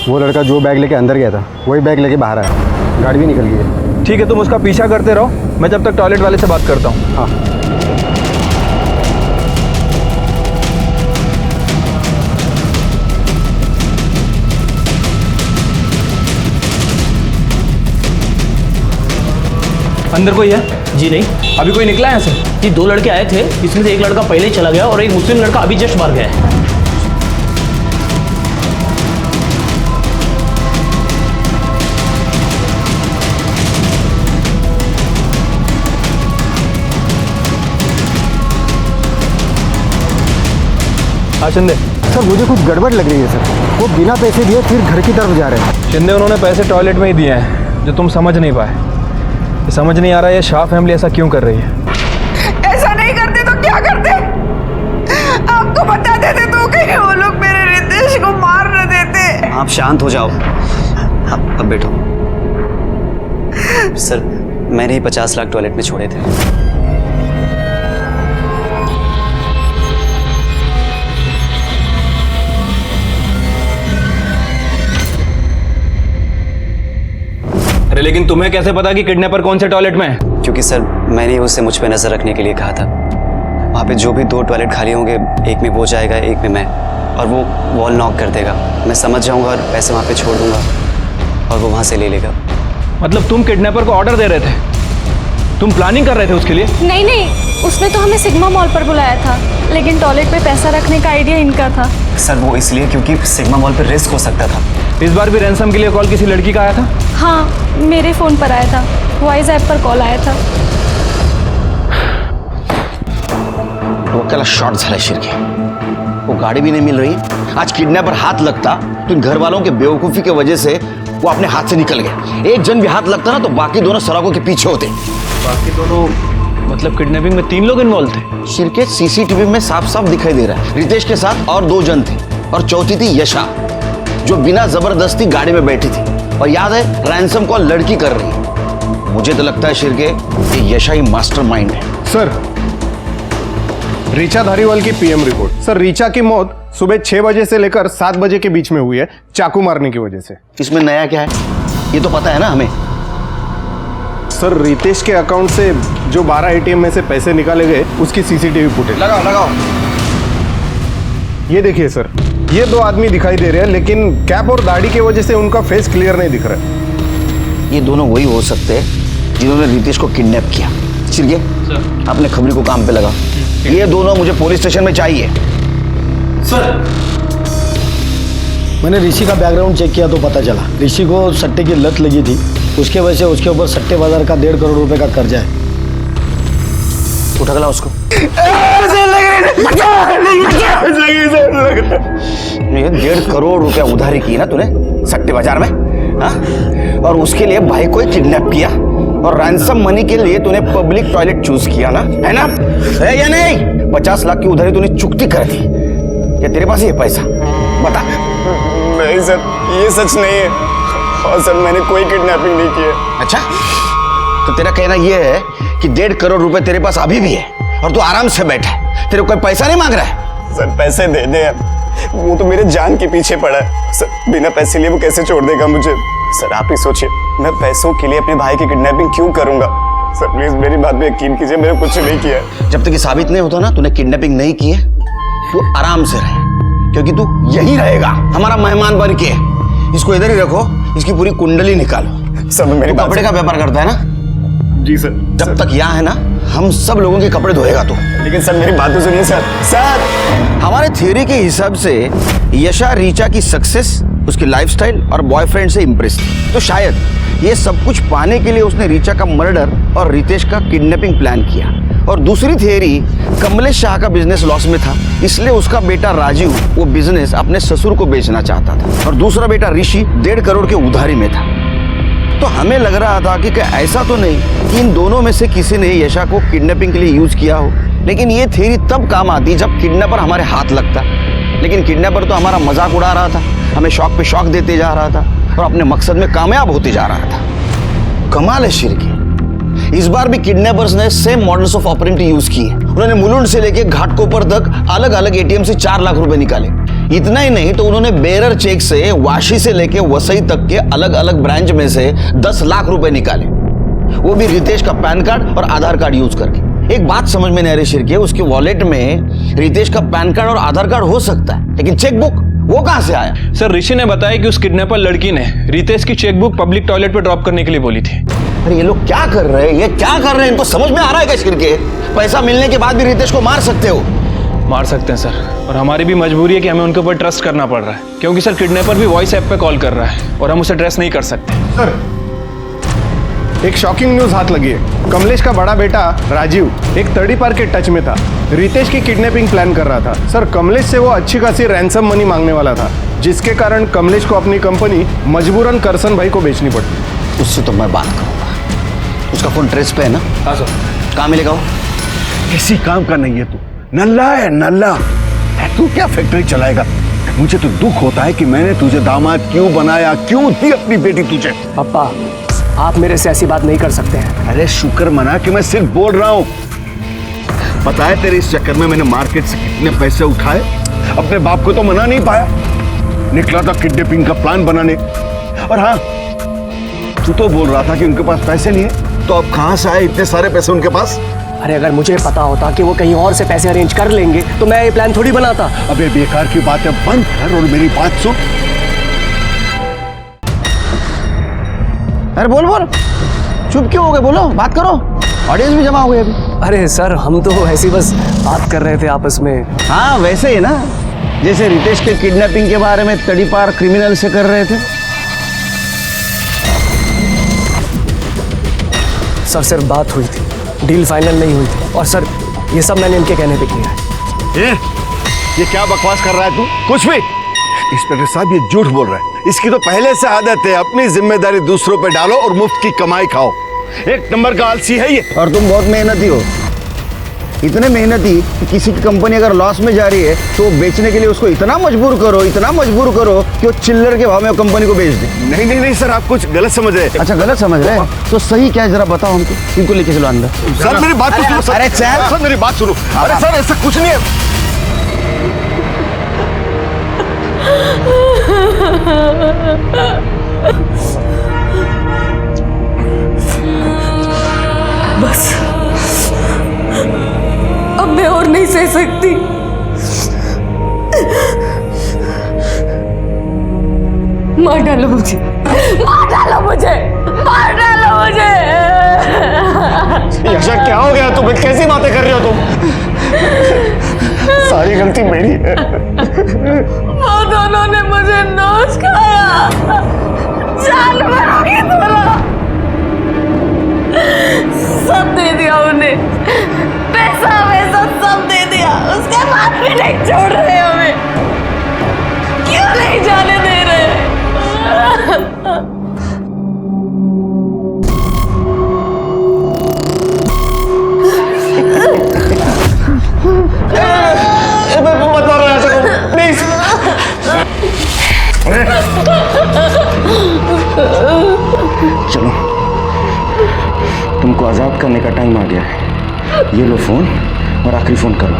वो लड़का जो बैग लेके अंदर गया था, वही बैग लेके बाहर आया। गाड़ी भी निकल गई है। ठीक है, तुम उसका पीछा करते रहो, मैं जब तक टॉयलेट वाले से बात करता हूँ। हाँ। अंदर कोई है? जी नहीं। अभी कोई निकला है यहाँ से? जी 2 लड़के आए थे, इसमें से एक लड़का पहले ही चला गया और एक मुस्लिम लड़का अभी जस्ट बाहर गया है। हाँ शिंदे। सर, मुझे कुछ गड़बड़ लग रही है सर। वो बिना पैसे दिए फिर घर की तरफ जा रहे हैं। शिंदे, उन्होंने पैसे टॉयलेट में ही दिए हैं, जो तुम समझ नहीं पाए। ये समझ नहीं आ रहा है ये शाह फैमिली ऐसा क्यों कर रही है। ऐसा नहीं करते तो क्या करते? आपको बता देते तो कहीं वो लोग मेरे रितेश को मार न देते। आप शांत हो जाओ। अब बैठो। सर, मैंने ही 50 लाख टॉयलेट में छोड़े थे। अरे लेकिन तुम्हें कैसे पता कि किडनैपर कौन से टॉयलेट में है? क्योंकि सर, मैंने ही उससे मुझ पे नजर रखने के लिए कहा था। वहाँ पे जो भी 2 टॉयलेट खाली होंगे, एक में वो जाएगा, एक में मैं, और वो वॉल नॉक कर देगा। मैं समझ जाऊंगा और पैसे वहाँ पे छोड़ दूंगा और वो वहाँ से ले लेगा। मतलब तुम किडनैपर को ऑर्डर दे रहे थे? तुम प्लानिंग कर रहे थे उसके लिए? नहीं, उसने तो हमें सिग्मा मॉल पर बुलाया था, लेकिन टॉयलेट पे पैसा रखने का आइडिया इनका था। सर, वो इसलिए क्योंकि सिग्मा मॉल पर रिस्क हो सकता था। इस बार भी रैंसम के लिए कॉल किसी लड़की का आया था? हाँ, मेरे फ़ोन पर आया था, वॉइस ऐप पर कॉल आया था। डोक्याला शॉर्ट झाला शिरके, वो गाड़ी भी नहीं मिल रही। आज किडनैपर हाथ लगता तो इन घर वालों के बेवकूफ़ी की वजह से वो अपने हाथ से निकल गया। एक जन भी हाथ लगता ना तो बाकी दोनों सड़कों के पीछे होते। बाकी दोनों मतलब किडनैपिंग में 3 लोग इन्वॉल्व थे? शिरके, सीसीटीवी में साफ साफ दिखाई दे रहा है रितेश के साथ और 2 जन थे और चौथी थी यशा। जो बिना जबरदस्ती गाड़ी में बैठी थी, और याद है रैंसम कॉल लड़की कर रही है। मुझे तो लगता है शिर्के ये यशा ही मास्टरमाइंड है। सर, रीचा धारीवाल की पीएम रिपोर्ट। सर, रीचा की मौत सुबह 6 बजे से लेकर 7 बजे के बीच में हुई है, चाकू मारने की वजह से। इसमें नया क्या है, ये तो पता है ना हमें। सर, रितेश के अकाउंट से जो 12 एटीएम में से पैसे निकाले गए उसकी सीसीटीवी फुटेज लगाओ। ये देखिए सर, ये 2 आदमी दिखाई दे रहे हैं, लेकिन कैप और दाढ़ी की वजह से उनका फेस क्लियर नहीं दिख रहा है। ये दोनों वही हो सकते हैं जिन्होंने रितेश को किडनैप किया। चिरगे, अपने खबरी को काम पे लगा। ये दोनों मुझे पुलिस स्टेशन में चाहिए। सर, मैंने ऋषि का बैकग्राउंड चेक किया तो पता चला ऋषि को सट्टे की लत लगी थी, उसके वजह से उसके ऊपर सट्टे बाजार का 1.5 करोड़ रुपए का कर्जा है। उठा गला उसको। ये 1.5 करोड़ रुपया उधारी की ना तूने सट्टे बाजार में, हा? और उसके लिए भाई को किडनैप किया, और रैंसम मनी के लिए तूने पब्लिक टॉयलेट चूज किया ना, है ना? है या नहीं? 50 लाख की उधारी तूने चुकती कर दी। क्या तेरे पास ये पैसा? बता। नहीं सर, ये सच नहीं है। और सर, मैंने कोई किडनैपिंग नहीं की है। अच्छा, तो तेरा कहना ये है कि 1.5 करोड़ रुपए तेरे पास अभी भी है और तू आराम से बैठा है, तेरे को कोई पैसा नहीं मांग रहा है? सर, पैसे दे दे, वो तो मेरे जान के पीछे पड़ा है। सर, बिना पैसे लिए वो कैसे छोड़ देगा मुझे? सर, आप ही सोचिए, मैं पैसों के लिए अपने भाई की किडनैपिंग क्यों करूंगा? सर, प्लीज मेरी बात पे यकीन कीजिए, मैंने कुछ नहीं किया है। जब तक ये साबित नहीं होता ना तूने किडनैपिंग नहीं की है, तू आराम से रहे, क्योंकि तू यही रहेगा हमारा मेहमान बन के। इसको इधर ही रखो, इसकी पूरी कुंडली निकालो। सब मेरी कपड़े का व्यापार करता है ना? जी सर। जब तक यहाँ है ना, हम सब लोगों के कपड़े धोएगा तू। लेकिन सर, मेरी बात तो सुनिए सर। सर, हमारे थ्योरी के हिसाब से यशा रीचा की सक्सेस, उसकी लाइफस्टाइल और बॉयफ्रेंड से इंप्रेस थी, तो शायद ये सब कुछ पाने के लिए उसने रीचा का मर्डर और रितेश का किडनैपिंग प्लान किया। और दूसरी थियरी, कमलेश शाह का बिजनेस लॉस में था, इसलिए उसका बेटा राजीव वो बिजनेस अपने ससुर को बेचना चाहता था, और दूसरा बेटा ऋषि 1.5 करोड़ के उधारी में था। तो हमें लग रहा था कि ऐसा तो नहीं कि इन दोनों में से किसी ने यशा को किडनैपिंग के लिए यूज किया हो, लेकिन ये थियरी तब काम आती जब किडनैपर हमारे हाथ लगता। लेकिन किडनैपर तो हमारा मजाक उड़ा रहा था, हमें शौक पे शौक देते जा रहा था और अपने मकसद में कामयाब होते जा रहा था। कमाल है शिरकी, इस बार भी किडनैपर्स ने सेम मॉडल्स ऑफ ऑपरेंटी यूज किए। उन्होंने मुलुंड से लेके घाटकोपर तक अलग अलग एटीएम से 4 लाख रुपए निकाले। इतना ही नहीं तो उन्होंने बेरर चेक से वाशी से लेके वसई तक के अलग अलग ब्रांच में से 10 लाख रुपए निकाले, वो भी रितेश का पैन कार्ड और आधार कार्ड यूज करके। एक बात समझ में नहीं आ रही शिरके, उसके वॉलेट में रितेश का पैन कार्ड और आधार कार्ड हो सकता है, लेकिन चेकबुक वो कहां से आया? सर, ऋषि ने बताया कि उस किडनैपर लड़की ने रितेश की चेकबुक पब्लिक टॉयलेट पे ड्रॉप करने के लिए बोली थी। अरे ये लोग क्या कर रहे हैं, ये क्या कर रहे हैं? इनको समझ में आ रहा है क्या शिरके? पैसा मिलने के बाद भी रितेश को मार सकते हो? मार सकते हैं सर, और हमारी भी मजबूरी है कि हमें उनके ऊपर ट्रस्ट करना पड़ रहा है, क्योंकि सर किडनैपर भी वॉइस ऐप पे कॉल कर रहा है और हम उसे ट्रस्ट नहीं कर सकते। सर, एक शॉकिंग न्यूज हाथ लगी है। कमलेश का बड़ा बेटा राजीव एक 30 पार के टच में था, रितेश की किडनैपिंग प्लान कर रहा था। सर, कमलेश से वो अच्छी खासी रैंसम मनी मांगने वाला था, जिसके कारण कमलेश को अपनी कंपनी मजबूरन करसन भाई को बेचनी पड़ी। उससे तो मैं बात करूंगा। उसका फोन ट्रेस पे है ना? हाँ सर। कहाँ मिलेगा वो? किसी काम का नहीं है तू, नल्ला है नल्ला। तू क्या फैक्ट्री चलाएगा? मुझे तो दुख होता है कि मैंने तुझे दामाद क्यों बनाया, क्यों दी अपनी बेटी तुझे। पापा, आप मेरे से ऐसी बात नहीं कर सकते हैं। अरे शुक्र मना कि मैं सिर्फ बोल रहा हूँ। पता है तेरे इस चक्कर में मैंने मार्केट से कितने पैसे उठाए, अपने बाप को तो मना नहीं पाया, निकला था किडनैपिंग का प्लान बनाने। और हाँ, तू तो बोल रहा था कि उनके पास पैसे नहीं है, तो अब कहां से आए इतने सारे पैसे उनके पास? अरे अगर मुझे पता होता कि वो कहीं और से पैसे अरेंज कर लेंगे तो मैं ये प्लान थोड़ी बनाता। अबे बेकार की बातें बंद कर और मेरी बात सुन। अरे बोल बोल, चुप क्यों हो गए? बोलो, बात करो, ऑडियंस भी जमा हो गई अभी। अरे सर, हम तो ऐसी बस बात कर रहे थे आपस में। हाँ, वैसे ही ना, जैसे रितेश के किडनैपिंग के बारे में तड़ीपार क्रिमिनल से कर रहे थे। सर, सिर्फ बात हुई थी, डील फाइनल नहीं हुई थी, और सर ये सब मैंने इनके कहने पे किया है। ये क्या बकवास कर रहा है तू? कुछ भी। इंस्पेक्टर साहब, ये झूठ बोल रहा है। इसकी तो पहले से आदत है, अपनी जिम्मेदारी दूसरों पे डालो और मुफ्त की कमाई खाओ। एक नंबर का आलसी है ये। और तुम बहुत मेहनती हो। इतने मेहनती कि किसी की कंपनी अगर लॉस में जा रही है तो बेचने के लिए उसको इतना मजबूर करो कि वो चिल्लर के भाव में कंपनी को बेच दे। नहीं नहीं नहीं सर, आप कुछ गलत समझ रहे हैं। अच्छा गलत समझ रहे हैं तो सही क्या है जरा बताओ हमको। इनको लेके चलो अंदर। सर मेरी बात तो सुनो सर। अरे चल सर मेरी बात सुनो। अरे सर ऐसा कुछ नहीं है। बस अब मैं और नहीं सह सकती। मार डालो मुझे, मार डालो मुझे, मार डालो मुझे। यशा क्या हो गया तुम्हें? कैसी बातें कर रही हो तुम? सारी गलती मेरी है। वो दोनों ने मुझे नोच खाया, जानवरों की तरह सब दे दिया उन्हें, पैसा वैसा सब दे दिया, उसके बाद भी नहीं छोड़ रहे हमें। क्यों नहीं जाने दे रहे? मत मारो ऐसा तुम, प्लीज। चलो तुमको आजाद करने का टाइम आ गया है। ये लो फोन और आखिरी फोन करो।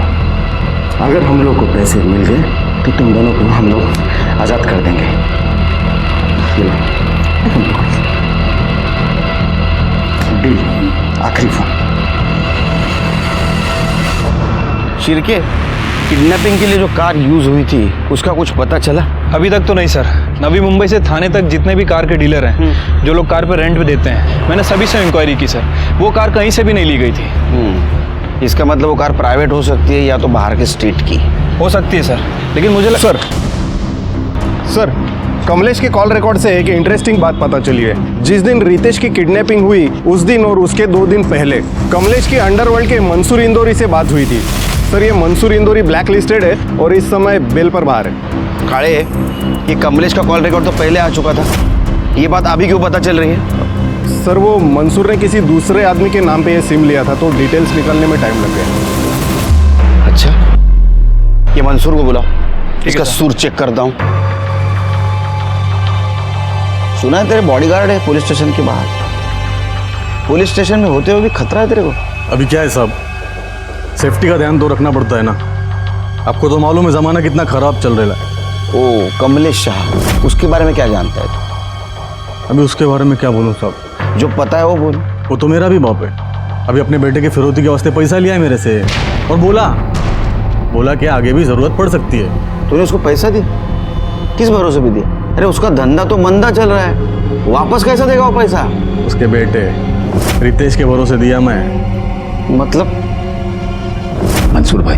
अगर हम लोग को पैसे मिल गए तो तुम दोनों को हम लोग आजाद कर देंगे। ये लो डील, आखिरी फोन। शिरके, किडनैपिंग के लिए जो कार यूज हुई थी उसका कुछ पता चला? अभी तक तो नहीं सर। नवी मुंबई से थाने तक जितने भी कार के डीलर हैं जो लोग कार पे रेंट पे देते हैं, मैंने सभी से इंक्वायरी की सर। वो कार कहीं से भी नहीं ली गई थी। इसका मतलब वो कार प्राइवेट हो सकती है या तो बाहर के स्टेट की हो सकती है सर, लेकिन मुझे सर कमलेश के कॉल रिकॉर्ड से एक इंटरेस्टिंग बात पता चली है। जिस दिन रितेश की किडनैपिंग हुई उस दिन और उसके 2 दिन पहले कमलेश की अंडरवर्ल्ड के मंसूर इंदौरी से बात हुई थी। सर ये मंसूर इंदौरी ब्लैक लिस्टेड है और इस समय बेल पर बाहर है। काले, ये कमलेश का कॉल रिकॉर्ड तो पहले आ चुका था, ये बात अभी क्यों पता चल रही है? सर वो मंसूर ने किसी दूसरे आदमी के नाम पे ये सिम लिया था तो डिटेल्स निकालने में टाइम लग गया। अच्छा, ये मंसूर को बुलाओ, इसका सुर चेक करता हूँ। सुना है तेरे बॉडीगार्ड है पुलिस स्टेशन के बाहर। पुलिस स्टेशन में होते हुए भी खतरा है तेरे को? अभी क्या है साहब, सेफ्टी का ध्यान तो रखना पड़ता है ना। आपको तो मालूम है जमाना कितना खराब चल रहा है। ओ कमलेश शाह, उसके बारे में क्या जानता है तू? अभी उसके बारे में क्या बोलूं साहब? जो पता है वो बोल। वो तो मेरा भी बाप है। अभी अपने बेटे के फिरौती के वास्ते पैसा लिया है मेरे से और बोला कि आगे भी जरूरत पड़ सकती है। तूने उसको पैसा दिया? किस भरोसे भी दिया? अरे उसका धंधा तो मंदा चल रहा है, वापस कैसा देगा वो पैसा? उसके बेटे रितेश के भरोसे दिया मैं। मतलब? मंसूर भाई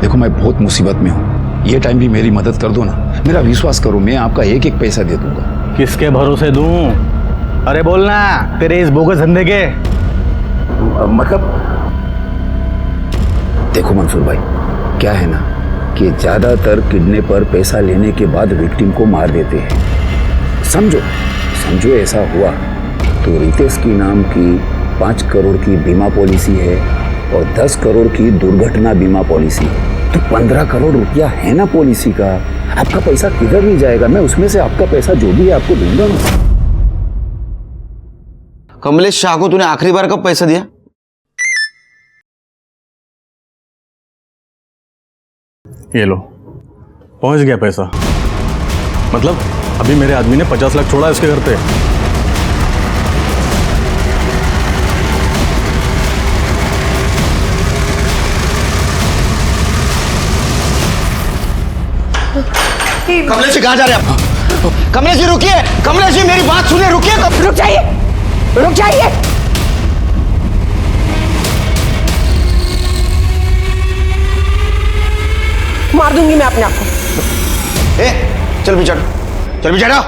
देखो, मैं बहुत मुसीबत में हूँ, ये टाइम भी मेरी मदद कर दो ना। मेरा विश्वास करो, मैं आपका एक एक पैसा दे दूंगा। किसके भरोसे दूं? अरे बोलना तेरे इस बोगस धंधे के। मतलब देखो मंसूर भाई, क्या है ना कि ज्यादातर किडनैपर पैसा लेने के बाद विक्टिम को मार देते हैं। समझो ऐसा हुआ तो रितेश की नाम की 5 करोड़ की बीमा पॉलिसी है और 10 करोड़ की दुर्घटना बीमा पॉलिसी, तो 15 करोड़ रुपया है ना पॉलिसी का। आपका पैसा किधर नहीं जाएगा, मैं उसमें से आपका पैसा जो भी है आपको दूंगा ना। कमलेश शाह को तूने आखिरी बार कब पैसा दिया? ये लो, पहुंच गया पैसा। मतलब अभी मेरे आदमी ने 50 लाख छोड़ा है उसके घर पे। कमलेश जी कहाँ जा रहे हैं आप? कमलेश जी रुकिए, कमलेश जी मेरी बात सुनिए, रुकिए। रुक जाइए, रुक जाइए। मार दूंगी मैं अपने आप को। चल पीछे हटो, चल पीछे हटो।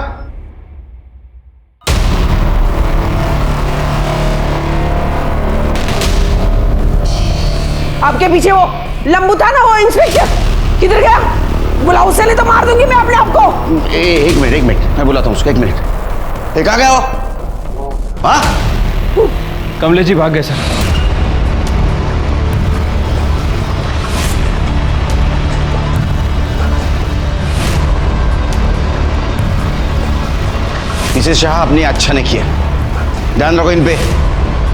आपके पीछे वो लंबू था ना, वो इंस्पेक्टर किधर गया? बुलाओ उसे, नहीं तो मार दूंगी मैं अपने आप को। एक मिनट मैं बुलाता हूँ उसको, 1 मिनट। कहाँ गया वो? हाँ? कमलेश जी भाग गए सर। मिसेस शाह अपनी अच्छा नहीं किया। ध्यान रखो इन पे।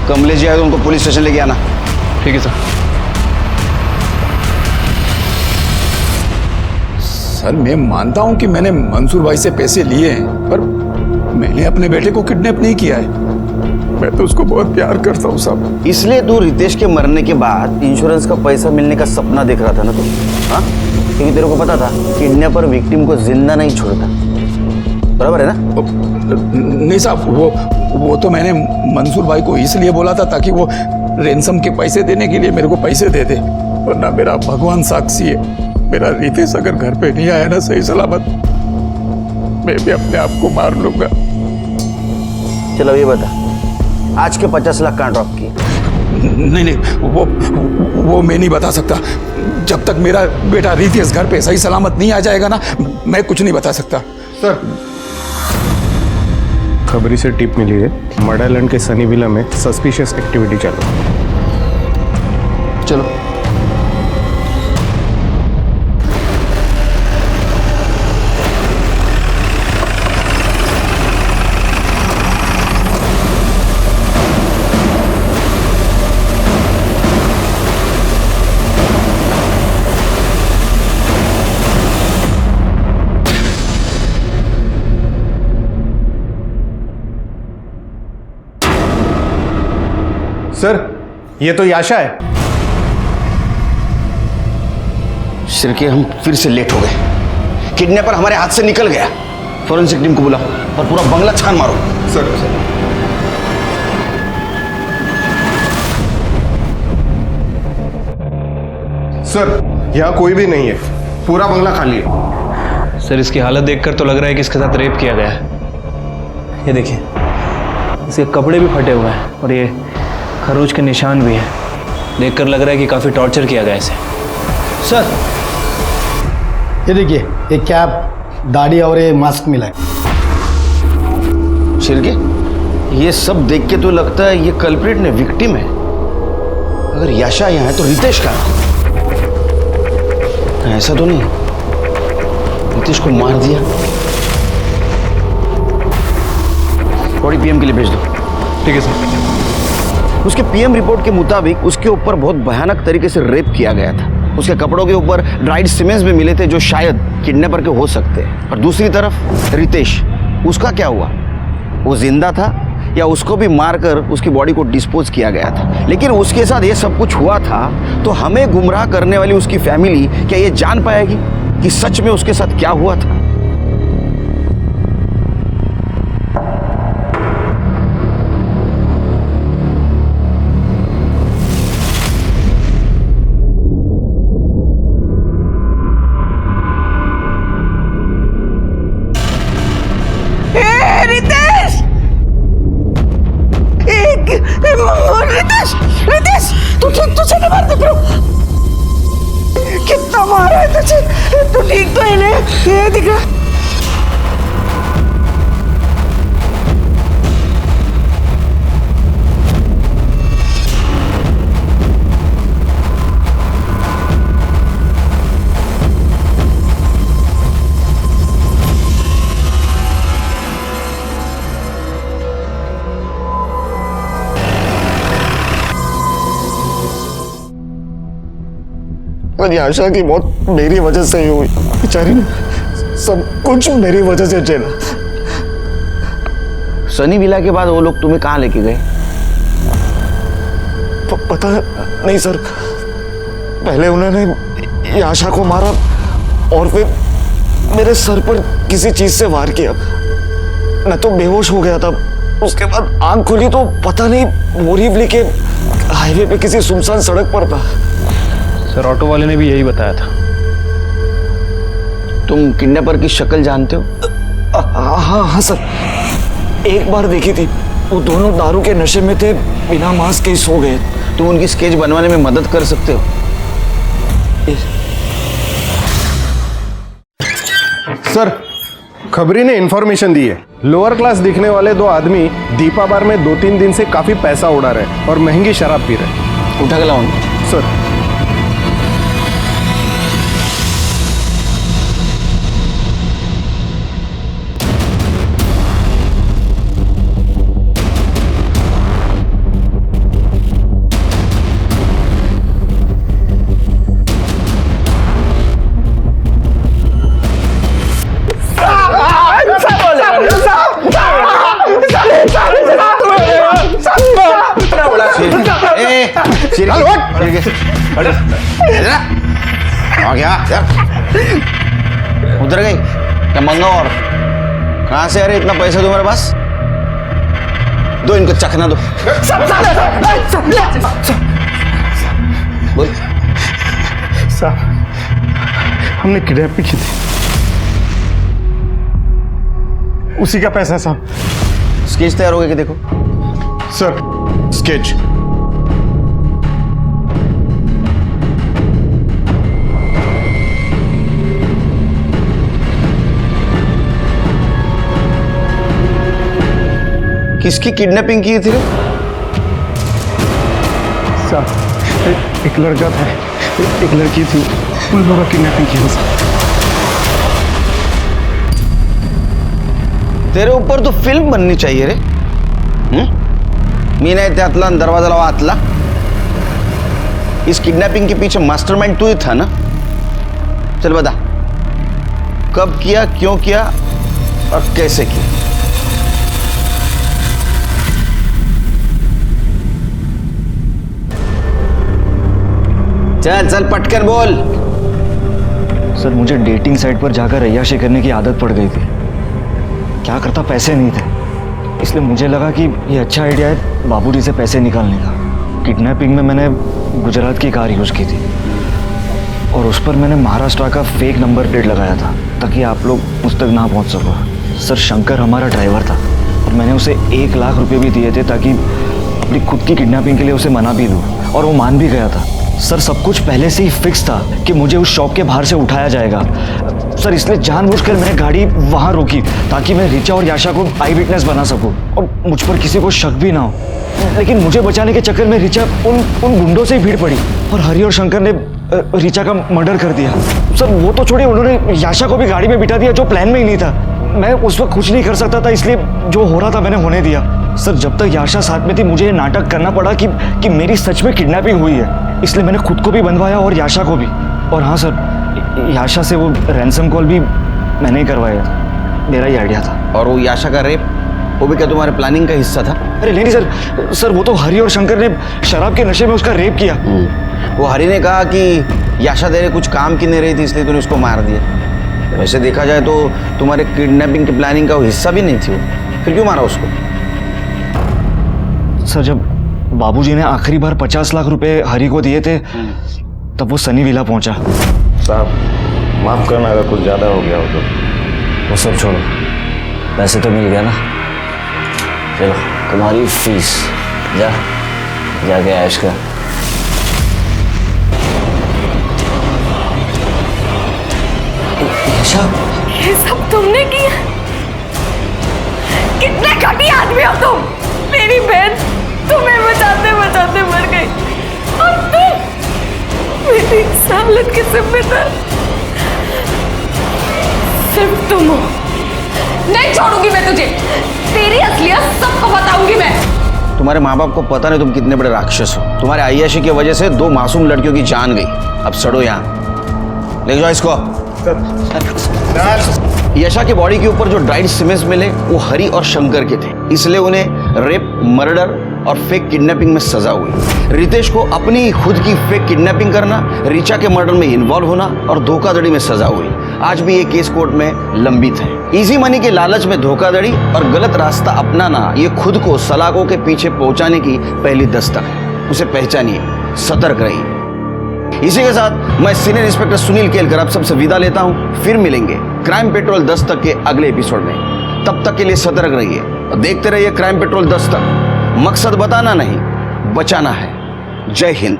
कमलेश जी आए तो उनको पुलिस स्टेशन लेके आना। ठीक है सर। सर मैं मानता हूं कि मैंने मंसूर भाई से पैसे लिए हैं, पर मैंने अपने बेटे को किडनैप नहीं किया है। मैं तो उसको बहुत प्यार करता हूँ साहब। इसलिए तू रितेश के मरने के बाद इंश्योरेंस का पैसा मिलने का सपना देख रहा था ना तू? हाँ, क्योंकि तेरे को पता था किडनैपर विक्टिम को जिंदा नहीं छोड़ता। बराबर है ना? नहीं साहब, वो तो मैंने मंसूर भाई को इसलिए बोला था ताकि वो रेंसम के पैसे देने के लिए मेरे को पैसे दे दे, वरना मेरा भगवान साक्षी है, मेरा रितेश अगर घर पे नहीं आया ना सही सलामत, मैं भी अपने आप को मार लूंगा। चलो ये बता, आज के 50 लाख कहाँ ड्रॉप किए? नहीं, वो मैं नहीं बता सकता। जब तक मेरा बेटा रितेश घर पे सही सलामत नहीं आ जाएगा ना, मैं कुछ नहीं बता सकता। सर, खबरी से टिप मिली है, मर्ड आइलैंड के सनी विला में सस्पिशियस एक्टिविटी चालू। चलो। सर, ये तो याशा है। शिरके, हम फिर से लेट हो गए। किडनैपर हमारे हाथ से निकल गया। फॉरेंसिक टीम को बुलाओ और पूरा बंगला छान मारो। सर। सर, यहाँ कोई भी नहीं है, पूरा बंगला खाली है। सर, इसकी हालत देखकर तो लग रहा है कि इसके साथ रेप किया गया है। ये देखिए, इसके कपड़े भी फटे हुए हैं और ये खरोच के निशान भी हैं। देखकर लग रहा है कि काफ़ी टॉर्चर किया गया इसे। सर, ये देखिए, एक कैप, दाढ़ी और ये मास्क मिला है। शिरके, ये सब देख के तो लगता है ये कल्प्रिट ने विक्टिम है। अगर याशा यहाँ है तो रितेश का? ऐसा तो नहीं, रितेश को मार दिया। बॉडी पीएम के लिए भेज दो। ठीक है सर। उसके पीएम रिपोर्ट के मुताबिक उसके ऊपर बहुत भयानक तरीके से रेप किया गया था। उसके कपड़ों के ऊपर ड्राइड सीमेंट्स भी मिले थे जो शायद किडनैपर के हो सकते हैं। और दूसरी तरफ रितेश, उसका क्या हुआ? वो जिंदा था या उसको भी मारकर उसकी बॉडी को डिस्पोज किया गया था? लेकिन उसके साथ ये सब कुछ हुआ था तो हमें गुमराह करने वाली उसकी फैमिली क्या ये जान पाएगी कि सच में उसके साथ क्या हुआ था? रितेश, तुझे नहीं मारते ब्रो। कितना मारा है तुझे? तू ठीक तो है ना? ये दिख रहा। पर आशा की मौत मेरी वजह से ही हुई। बेचारी ने सब कुछ मेरी वजह से झेला। सनी विला के बाद वो लोग तुम्हें कहाँ लेके गए? पता नहीं सर। पहले उन्होंने आशा को मारा और फिर मेरे सर पर किसी चीज से वार किया। मैं तो बेहोश हो गया था। उसके बाद आंख खुली तो पता नहीं बोरीवली के हाईवे पे किसी सुनसान सड़क पर था। सर, ऑटो वाले ने भी यही बताया था। तुम किडनैपर की शक्ल जानते हो? हाँ सर, एक बार देखी थी। वो दोनों दारू के नशे में थे, बिना मास्क के सो गए। तुम उनकी स्केच बनवाने में मदद कर सकते हो? सर, खबरी ने इंफॉर्मेशन दी है। लोअर क्लास दिखने वाले दो आदमी दीपा बार में 2-3 दिन से काफी पैसा उड़ा रहे और महंगी शराब पी रहे। उठा के लाओ सर। क्या उधर गई क्या मंगा? और कहाँ से आ रहे इतना पैसा तुम्हारे पास? दो इनको चखना दो। बोल। साहब हमने किडनैपिंग की थी, उसी का पैसा है साहब। स्केच तैयार हो गया कि देखो। Sir sketch. किसकी किडनैपिंग की थी रे? साहब एक लड़का था, एक लड़की थी, उन लोगों का किडनैपिंग किया था। तेरे ऊपर तो फिल्म बननी चाहिए रे। मीना त्यातला दरवाजा लावा आतला। इस किडनैपिंग के पीछे मास्टरमाइंड तू ही था ना? चल बता, कब किया, क्यों किया और कैसे किया? चल चल पटकन बोल। सर मुझे डेटिंग साइट पर जाकर अय्याशी करने की आदत पड़ गई थी। क्या करता, पैसे नहीं थे, इसलिए मुझे लगा कि ये अच्छा आइडिया है बाबूजी से पैसे निकालने का। किडनैपिंग में मैंने गुजरात की कार यूज़ की थी और उस पर मैंने महाराष्ट्र का फेक नंबर प्लेट लगाया था ताकि आप लोग मुझ तक ना पहुंच सको। सर शंकर हमारा ड्राइवर था और मैंने उसे 1 लाख रुपए भी दिए थे ताकि अपनी खुद की किडनैपिंग के लिए उसे मना भी दूँ, और वो मान भी गया था। सर सब कुछ पहले से ही फिक्स था कि मुझे उस शॉप के बाहर से उठाया जाएगा। सर इसलिए जानबूझकर मैंने गाड़ी वहाँ रोकी ताकि मैं रिचा और याशा को आई विटनेस बना सकूं और मुझ पर किसी को शक भी ना हो। लेकिन मुझे बचाने के चक्कर में रिचा उन गुंडों से ही भीड़ पड़ी और हरि और शंकर ने रिचा का मर्डर कर दिया। सर वो तो छोड़िए, उन्होंने याशा को भी गाड़ी में बिठा दिया जो प्लान में ही नहीं था। मैं उस वक्त कुछ नहीं कर सकता था, इसलिए जो हो रहा था मैंने होने दिया। सर जब तक याशा साथ में थी मुझे ये नाटक करना पड़ा कि मेरी सच में किडनैपिंग हुई है, इसलिए मैंने खुद को भी बनवाया और याशा को भी। और हाँ सर, याशा से वो रैंसम कॉल भी मैंने ही करवाया था, मेरा ही आइडिया था। और वो याशा का रेप, वो भी क्या तुम्हारे प्लानिंग का हिस्सा था? अरे नहीं सर वो तो हरि और शंकर ने शराब के नशे में उसका रेप किया। वो हरि ने कहा कि याशा तेरे कुछ काम की नहीं रही थी इसलिए तूने उसको मार दिया। वैसे देखा जाए तो तुम्हारे किडनैपिंग की प्लानिंग का वो हिस्सा भी नहीं थी वो, फिर क्यों मारा उसको? सर जब बाबूजी ने आखिरी बार 50 लाख रुपए हरि को दिए थे तब वो सनी विला पहुंचा। साहब माफ करना अगर कुछ ज़्यादा हो गया हो तो। वो सब छोड़ो, पैसे तो मिल गया ना? चलो तुम्हारी फीस, जाके ऐश कर। ये सब तुमने किया? कितने घटिया आदमी हो तुम! मेरी बहन तुम्हें बचाते बचाते मर गई और तुम मेरी इस हालत के जिम्मेदार सिर्फ तुम हो। नहीं छोड़ूंगी मैं तुझे, तेरी असलियत सबको बताऊंगी मैं। तुम्हारे माँ बाप को पता नहीं तुम कितने बड़े राक्षस हो। तुम्हारे अय्याशी की वजह से 2 मासूम लड़कियों की जान गई। अब सड़ो यहाँ, ले जाओ इसको। यशा की बॉडी के ऊपर जो ड्राइड सीमेंट्स मिले वो हरि और शंकर के थे, इसलिए उन्हें रेप, मर्डर और फेक किडनैपिंग में सजा हुई। रितेश को अपनी खुद की फेक किडनैपिंग करना, रिचा के मर्डर में इन्वॉल्व होना और धोखाधड़ी में सजा हुई। आज भी ये केस कोर्ट में लंबित है। इजी मनी के लालच में धोखाधड़ी और गलत रास्ता अपनाना ये खुद को सलाखों के पीछे पहुंचाने की पहली दस्तक है। उसे पहचानिए, सतर्क रहिए। इसी के साथ मैं सीनियर इंस्पेक्टर सुनील केलकर आप सबसे विदा लेता हूं। फिर मिलेंगे क्राइम पेट्रोल दस्तक के अगले एपिसोड में। तब तक के लिए सतर्क रहिए और देखते रहिए क्राइम पेट्रोल दस्तक। मकसद बताना नहीं, बचाना है। जय हिंद।